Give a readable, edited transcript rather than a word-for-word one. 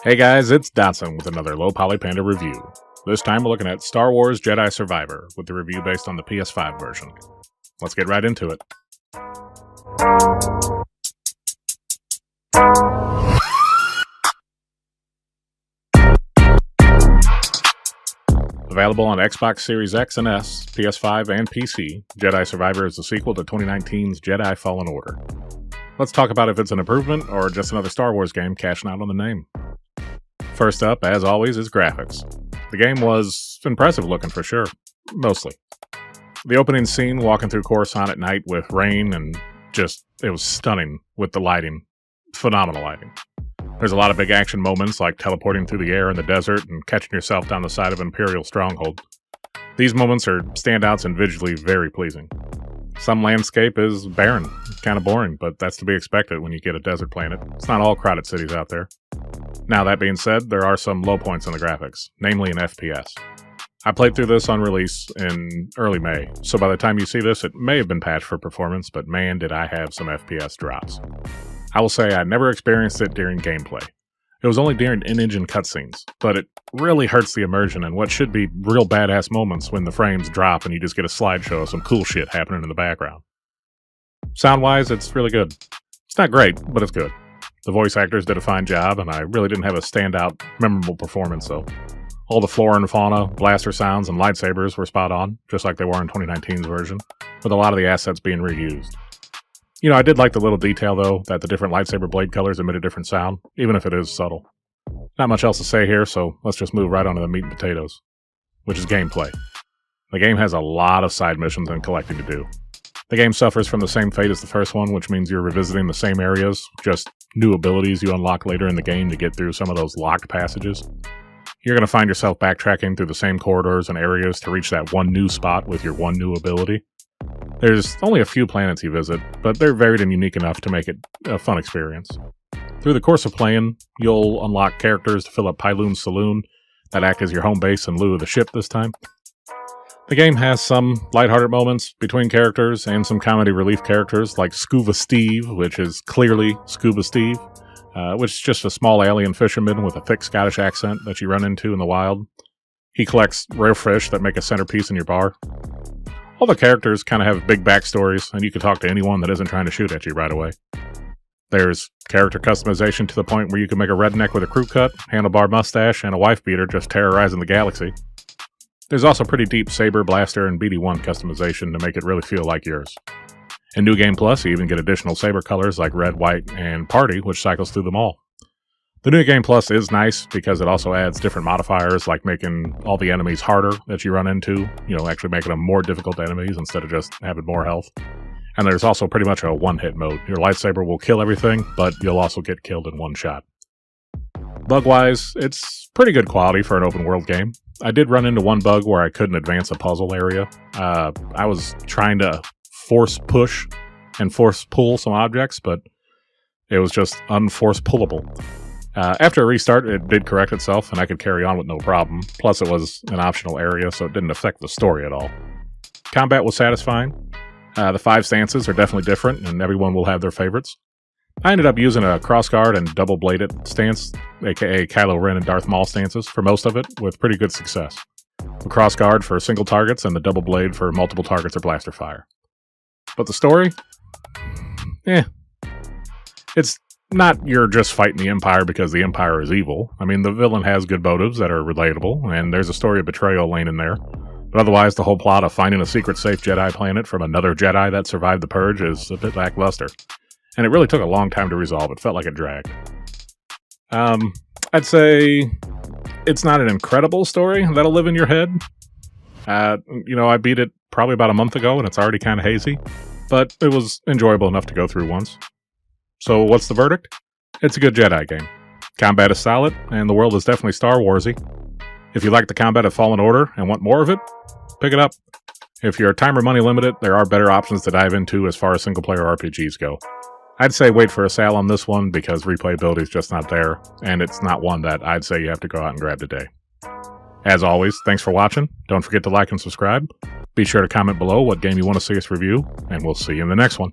Hey guys, it's Dotson with another Low Poly Panda review. This time we're looking at Star Wars Jedi Survivor, with the review based on the PS5 version. Let's get right into it. Available on Xbox Series X and S, PS5, and PC, Jedi Survivor is the sequel to 2019's Jedi Fallen Order. Let's talk about if it's an improvement or just another Star Wars game cashing out on the name. First up, as always, is graphics. The game was impressive looking for sure, mostly. The opening scene, walking through Coruscant at night with rain and it was stunning with the lighting. Phenomenal lighting. There's a lot of big action moments like teleporting through the air in the desert and catching yourself down the side of Imperial stronghold. These moments are standouts and visually very pleasing. Some landscape is barren, kind of boring, but that's to be expected when you get a desert planet. It's not all crowded cities out there. Now, that being said, there are some low points in the graphics, namely in FPS. I played through this on release in early May, so by the time you see this, it may have been patched for performance, but man, did I have some FPS drops. I will say I never experienced it during gameplay. It was only during in-engine cutscenes, but it really hurts the immersion in what should be real badass moments when the frames drop and you just get a slideshow of some cool shit happening in the background. Sound-wise, it's really good. It's not great, but it's good. The voice actors did a fine job, and I really didn't have a standout, memorable performance, though. All the flora and fauna, blaster sounds, and lightsabers were spot on, just like they were in 2019's version, with a lot of the assets being reused. You know, I did like the little detail, though, that the different lightsaber blade colors emit a different sound, even if it is subtle. Not much else to say here, so let's just move right on to the meat and potatoes, which is gameplay. The game has a lot of side missions and collecting to do. The game suffers from the same fate as the first one, which means you're revisiting the same areas, just new abilities you unlock later in the game to get through some of those locked passages. You're going to find yourself backtracking through the same corridors and areas to reach that one new spot with your one new ability. There's only a few planets you visit, but they're varied and unique enough to make it a fun experience. Through the course of playing, you'll unlock characters to fill up Pyloon's saloon that act as your home base in lieu of the ship this time. The game has some lighthearted moments between characters and some comedy relief characters like Scuba Steve, which is clearly Scuba Steve, which is just a small alien fisherman with a thick Scottish accent that you run into in the wild. He collects rare fish that make a centerpiece in your bar. All the characters kind of have big backstories, and you can talk to anyone that isn't trying to shoot at you right away. There's character customization to the point where you can make a redneck with a crew cut, handlebar mustache, and a wife beater just terrorizing the galaxy. There's also pretty deep saber, blaster, and BD1 customization to make it really feel like yours. In New Game Plus, you even get additional saber colors like red, white, and party, which cycles through them all. The New Game Plus is nice because it also adds different modifiers like making all the enemies harder that you run into, actually making them more difficult enemies instead of just having more health. And there's also pretty much a one-hit mode. Your lightsaber will kill everything, but you'll also get killed in one shot. Bug-wise, it's pretty good quality for an open-world game. I did run into one bug where I couldn't advance a puzzle area. I was trying to force push and force pull some objects, but it was just unforce pullable. After a restart, it did correct itself, and I could carry on with no problem. Plus, it was an optional area, so it didn't affect the story at all. Combat was satisfying. The 5 stances are definitely different, and everyone will have their favorites. I ended up using a crossguard and double-bladed stance, aka Kylo Ren and Darth Maul stances, for most of it, with pretty good success. The crossguard for single targets, and the double blade for multiple targets or blaster fire. But the story? It's not you're just fighting the Empire because the Empire is evil. I mean, the villain has good motives that are relatable, and there's a story of betrayal laying in there. But otherwise, the whole plot of finding a secret safe Jedi planet from another Jedi that survived the Purge is a bit lackluster. And it really took a long time to resolve. It felt like it dragged. I'd say it's not an incredible story that'll live in your head. I beat it probably about a month ago, and it's already kind of hazy. But it was enjoyable enough to go through once. So what's the verdict? It's a good Jedi game. Combat is solid, and the world is definitely Star Warsy. If you like the combat of Fallen Order and want more of it, pick it up. If you're time or money limited, there are better options to dive into as far as single-player RPGs go. I'd say wait for a sale on this one because replayability is just not there, and it's not one that I'd say you have to go out and grab today. As always, thanks for watching. Don't forget to like and subscribe. Be sure to comment below what game you want to see us review, and we'll see you in the next one.